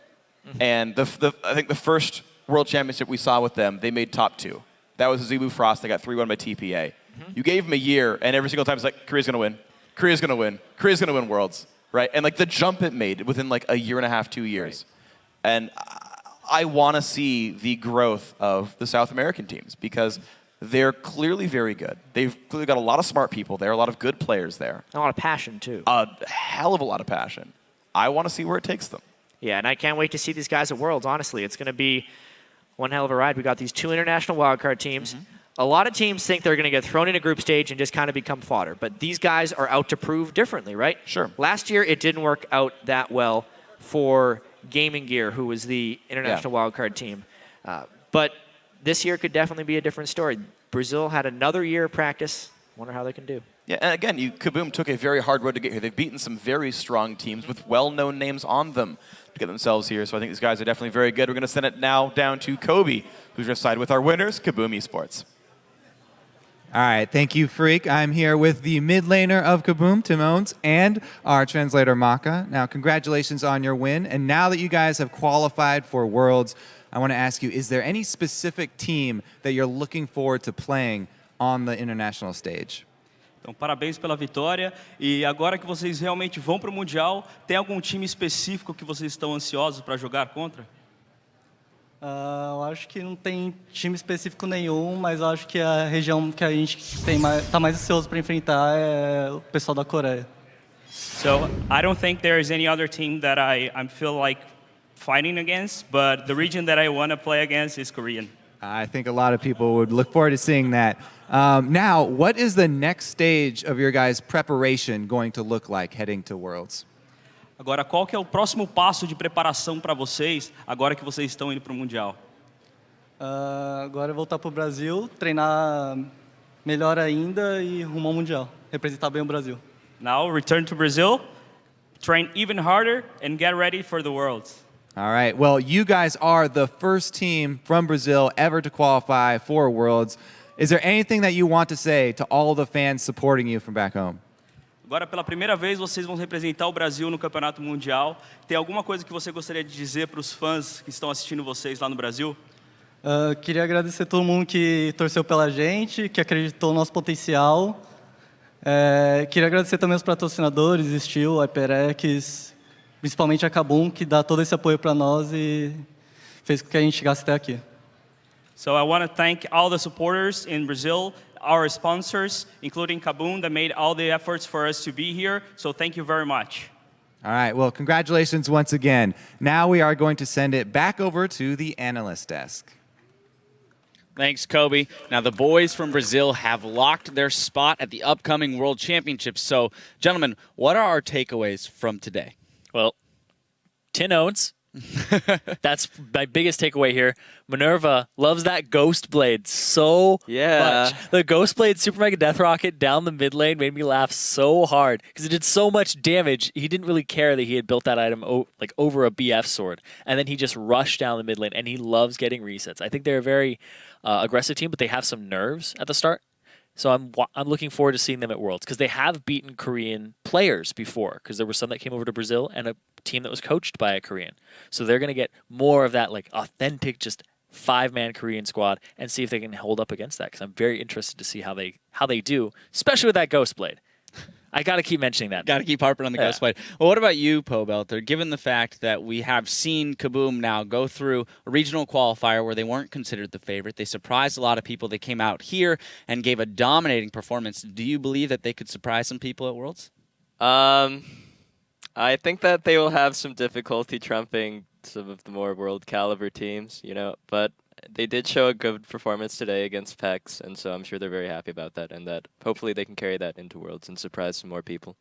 And I think the first World Championship we saw with them, they made top 2. That was Zebu Frost. They got 3-1 by TPA. You gave them a year, and every single time it's like, Korea's going to win. Korea's going to win. Korea's going to win Worlds. Right? And like the jump it made within like a year and a half, 2 years. Right. And I want to see the growth of the South American teams because they're clearly very good. They've clearly got a lot of smart people there, a lot of good players there. A lot of passion, too. A hell of a lot of passion. I want to see where it takes them. Yeah, and I can't wait to see these guys at Worlds, honestly. It's going to be one hell of a ride. We got these 2 international wildcard teams. A lot of teams think they're going to get thrown in a group stage and just kind of become fodder. But these guys are out to prove differently, right? Sure. Last year, it didn't work out that well for Gaming Gear, who was the international wildcard team. But this year could definitely be a different story. Brazil had another year of practice. Wonder how they can do. Yeah, and again, KaBuM took a very hard road to get here. They've beaten some very strong teams with well-known names on them to get themselves here. So I think these guys are definitely very good. We're going to send it now down to Kobe, who's going to side with our winners, KaBuM Esports. All right, thank you, Freak. I'm here with the mid laner of KaBuM, Timons, and our translator, Maka. Now, congratulations on your win. And now that you guys have qualified for Worlds, I want to ask you, is there any specific team that you're looking forward to playing on the international stage? Então, parabéns pela vitória. E agora que vocês realmente vão para o Mundial, tem algum time específico que vocês estão ansiosos para jogar contra? Eu acho que não tem time específico nenhum, mas eu acho que a região que a gente está mais ansioso para enfrentar é o pessoal da Coreia. So, I don't think there is any other team that I feel like fighting against, but the region that I want to play against is Korean. I think a lot of people would look forward to seeing that. Now, what is the next stage of your guys' preparation going to look like heading to Worlds? Agora, qual que é o próximo passo de preparação para vocês, agora que vocês estão indo para o Mundial? Agora é voltar para o Brasil, treinar melhor ainda e rumo ao Mundial. Representar bem o Brasil. Now, return to Brazil, train even harder, and get ready for the Worlds. All right. Well, you guys are the first team from Brazil ever to qualify for Worlds. Is there anything that you want to say to all the fans supporting you from back home? Agora, pela primeira vez, vocês vão representar o Brasil no Campeonato Mundial. Tem alguma coisa que você gostaria de dizer para os fãs que estão assistindo vocês lá no Brasil? Queria agradecer a todo mundo que torceu pela gente, que acreditou no nosso potencial. Queria agradecer também os patrocinadores, Steel, HyperX, principalmente a KaBuM, que dá todo esse apoio para nós e fez com que a gente chegasse até aqui. So I want to thank all the supporters in Brazil, our sponsors, including KaBuM, that made all the efforts for us to be here. So thank you very much. All right. Well, congratulations once again. Now we are going to send it back over to the analyst desk. Thanks, Kobe. Now, the boys from Brazil have locked their spot at the upcoming World Championships. So, gentlemen, what are our takeaways from today? Well, 10 owns. That's my biggest takeaway here. Minerva loves that Ghost Blade so much. The Ghost Blade Super Mega Death Rocket down the mid lane made me laugh so hard because it did so much damage. He didn't really care that he had built that item like over a BF sword. And then he just rushed down the mid lane, and he loves getting resets. I think they're a very aggressive team, but they have some nerves at the start. So I'm looking forward to seeing them at Worlds because they have beaten Korean players before because there were some that came over to Brazil and a team that was coached by a Korean. So they're going to get more of that like authentic just 5-man Korean squad and see if they can hold up against that because I'm very interested to see how they do, especially with that Ghost Blade. I got to keep mentioning that. Got to keep harping on the Ghost Blade. Well, what about you, Pobelter? Given the fact that we have seen KaBuM now go through a regional qualifier where they weren't considered the favorite, they surprised a lot of people. They came out here and gave a dominating performance. Do you believe that they could surprise some people at Worlds? I think that they will have some difficulty trumping some of the more world caliber teams, but they did show a good performance today against PEX, and so I'm sure they're very happy about that, and that hopefully they can carry that into Worlds and surprise some more people.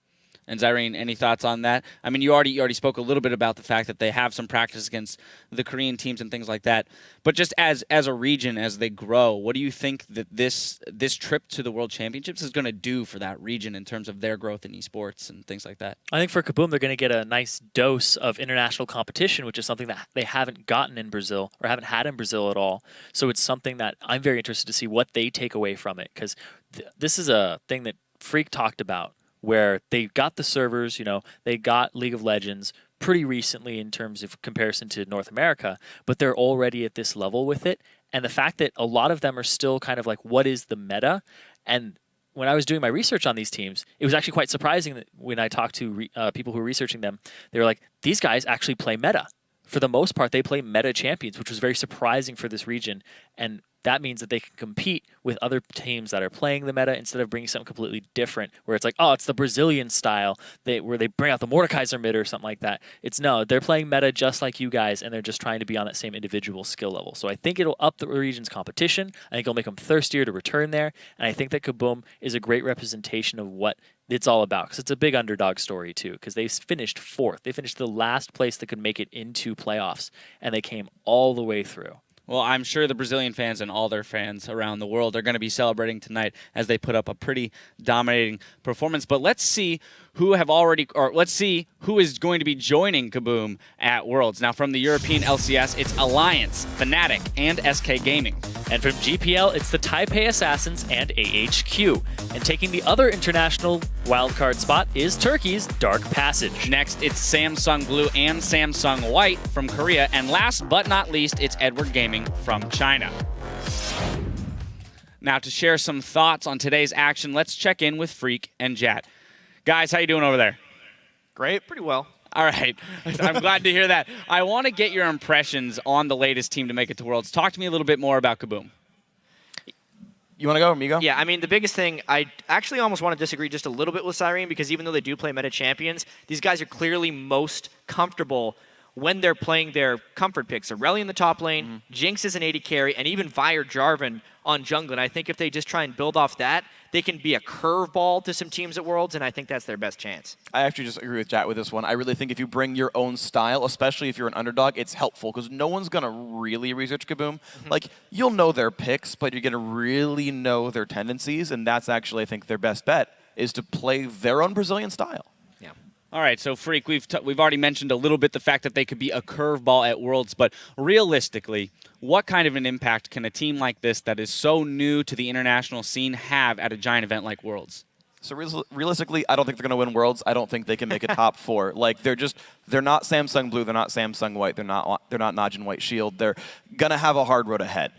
And Zyrene, any thoughts on that? I mean, you already spoke a little bit about the fact that they have some practice against the Korean teams and things like that. But just as a region, as they grow, what do you think that this trip to the World Championships is going to do for that region in terms of their growth in esports and things like that? I think for KaBuM, they're going to get a nice dose of international competition, which is something that they haven't gotten in Brazil or haven't had in Brazil at all. So it's something that I'm very interested to see what they take away from it, because this is a thing that Freak talked about, where they got the servers, they got League of Legends pretty recently in terms of comparison to North America, but they're already at this level with it. And the fact that a lot of them are still kind of like, what is the meta? And when I was doing my research on these teams, it was actually quite surprising that when I talked to people who were researching them, they were like, these guys actually play meta. For the most part, they play meta champions, which was very surprising for this region. And that means that they can compete with other teams that are playing the meta instead of bringing something completely different, where it's like, oh, it's the Brazilian style, where they bring out the Mordekaiser mid or something like that. No, they're playing meta just like you guys, and they're just trying to be on that same individual skill level. So I think it'll up the region's competition. I think it'll make them thirstier to return there. And I think that KaBuM is a great representation of what it's all about, because it's a big underdog story too, because they finished 4th. They finished the last place that could make it into playoffs, and they came all the way through. Well, I'm sure the Brazilian fans and all their fans around the world are going to be celebrating tonight as they put up a pretty dominating performance. But let's see who is going to be joining KaBuM at Worlds. Now, from the European LCS, it's Alliance, Fnatic, and SK Gaming. And from GPL, it's the Taipei Assassins and AHQ. And taking the other international wildcard spot is Turkey's Dark Passage. Next, it's Samsung Blue and Samsung White from Korea. And last but not least, it's Edward Gaming from China. Now, to share some thoughts on today's action, let's check in with Freak and Jat. Guys, how you doing over there? Great. Pretty well. All right. I'm glad to hear that. I want to get your impressions on the latest team to make it to Worlds. Talk to me a little bit more about KaBuM. You want to go, Amigo? Yeah, I mean, the biggest thing, I actually almost want to disagree just a little bit with Zyrene, because even though they do play meta champions, these guys are clearly most comfortable when they're playing their comfort picks. Aureli in the top lane, Jinx is an AD carry, and even Vire Jarvan on jungle. And I think if they just try and build off that, they can be a curveball to some teams at Worlds, and I think that's their best chance. I actually just agree with Jat with this one. I really think if you bring your own style, especially if you're an underdog, it's helpful, because no one's going to really research KaBuM. Like, you'll know their picks, but you're going to really know their tendencies, and that's actually, I think, their best bet, is to play their own Brazilian style. All right, so Freak, we've already mentioned a little bit the fact that they could be a curveball at Worlds, but realistically, what kind of an impact can a team like this that is so new to the international scene have at a giant event like Worlds? So realistically, I don't think they're going to win Worlds. I don't think they can make a top 4. Like, they're not Samsung Blue, they're not Samsung White, they're not Najin White Shield. They're going to have a hard road ahead.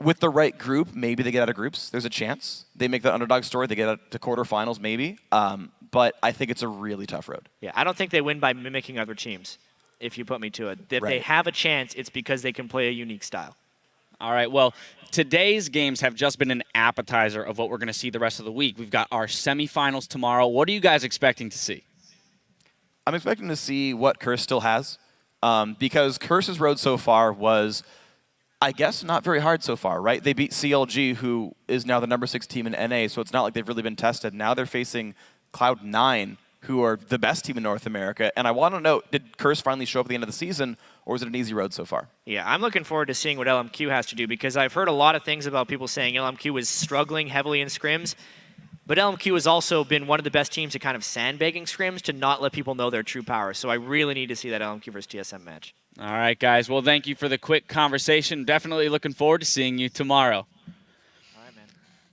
With the right group, maybe they get out of groups. There's a chance. They make the underdog story. They get out to quarterfinals, maybe. But I think it's a really tough road. Yeah, I don't think they win by mimicking other teams, if you put me to it. If they have a chance, it's because they can play a unique style. All right, well, today's games have just been an appetizer of what we're going to see the rest of the week. We've got our semifinals tomorrow. What are you guys expecting to see? I'm expecting to see what Curse still has, because Curse's road so far was, I guess, not very hard so far, right? They beat CLG, who is now the number 6 team in NA, so it's not like they've really been tested. Now they're facing Cloud9, who are the best team in North America. And I want to know, did Curse finally show up at the end of the season, or is it an easy road so far? Yeah, I'm looking forward to seeing what LMQ has to do, because I've heard a lot of things about people saying LMQ is struggling heavily in scrims. But LMQ has also been one of the best teams at kind of sandbagging scrims to not let people know their true power. So I really need to see that LMQ versus TSM match. All right, guys. Well, thank you for the quick conversation. Definitely looking forward to seeing you tomorrow.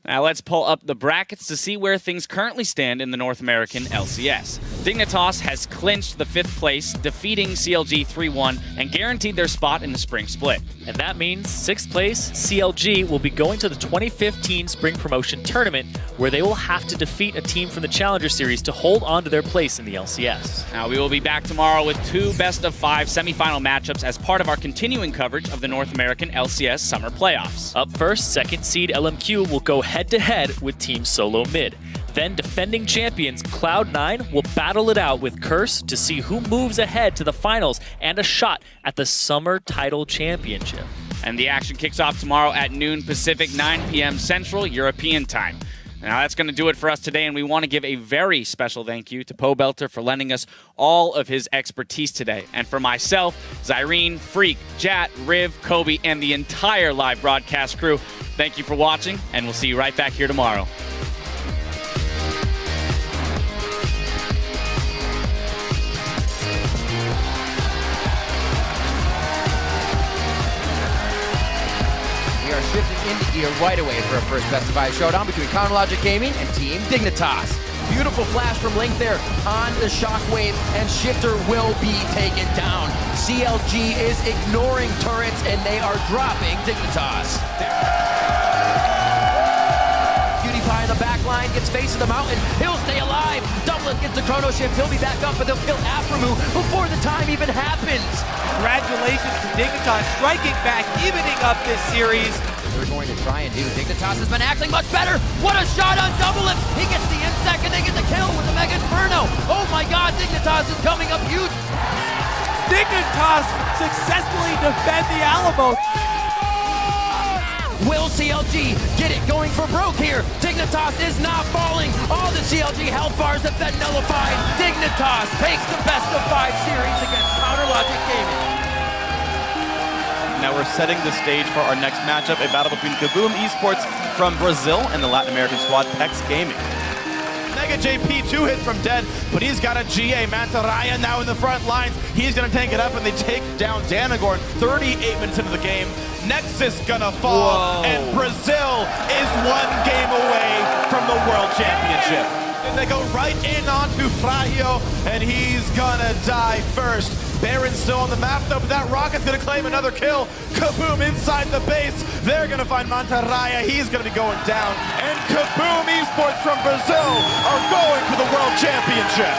Now let's pull up the brackets to see where things currently stand in the North American LCS. Dignitas has clinched the 5th place, defeating CLG 3-1 and guaranteed their spot in the spring split. And that means 6th place, CLG, will be going to the 2015 Spring Promotion Tournament, where they will have to defeat a team from the Challenger Series to hold on to their place in the LCS. Now we will be back tomorrow with 2 best-of-5 semifinal matchups as part of our continuing coverage of the North American LCS Summer Playoffs. Up first, 2nd seed LMQ will go head-to-head with Team Solo Mid. Then defending champions Cloud9 will battle it out with Curse to see who moves ahead to the finals and a shot at the Summer Title Championship. And the action kicks off tomorrow at noon Pacific, 9 p.m. Central European Time. Now that's going to do it for us today, and we want to give a very special thank you to PoBelter for lending us all of his expertise today. And for myself, Zyrene, Freak, Jat, Riv, Kobe, and the entire live broadcast crew, thank you for watching, and we'll see you right back here tomorrow. We are shifting into gear right away for our first Best of 5 showdown between Counterlogic Gaming and Team Dignitas. Beautiful flash from Link there on the Shockwave, and Shifter will be taken down. CLG is ignoring turrets, and they are dropping Dignitas. PewDiePie in the back line gets face of the mountain. He'll stay alive. Doublet gets the chrono shift. He'll be back up, but they'll kill Aframu before the time even happens. Congratulations to Dignitas striking back, evening up this series. They're going to try and do. Dignitas has been acting much better. What a shot on Doublet. He gets the insect and they get the kill with the Mega Inferno. Oh my God, Dignitas is coming up huge. Dignitas successfully defend the Alamo. Will CLG get it going for broke here? Dignitas is not falling. All the CLG health bars have been nullified. Dignitas takes the Best of 5 series against Counterlogic Gaming. Now we're setting the stage for our next matchup, a battle between KaBuM Esports from Brazil and the Latin American squad PEX Gaming. Mega JP 2 hits from Dead, but he's got a GA. Mantaraya now in the front lines. He's going to tank it up, and they take down Danagorn 38 minutes into the game. Nexus gonna fall, and Brazil is 1 game away from the World Championship. And they go right in onto Frahio, and he's gonna die first. Baron's still on the map though, but that rocket's gonna claim another kill. KaBuM inside the base. They're gonna find Mantaraya. He's gonna be going down. And KaBuM Esports from Brazil are going to the World Championship.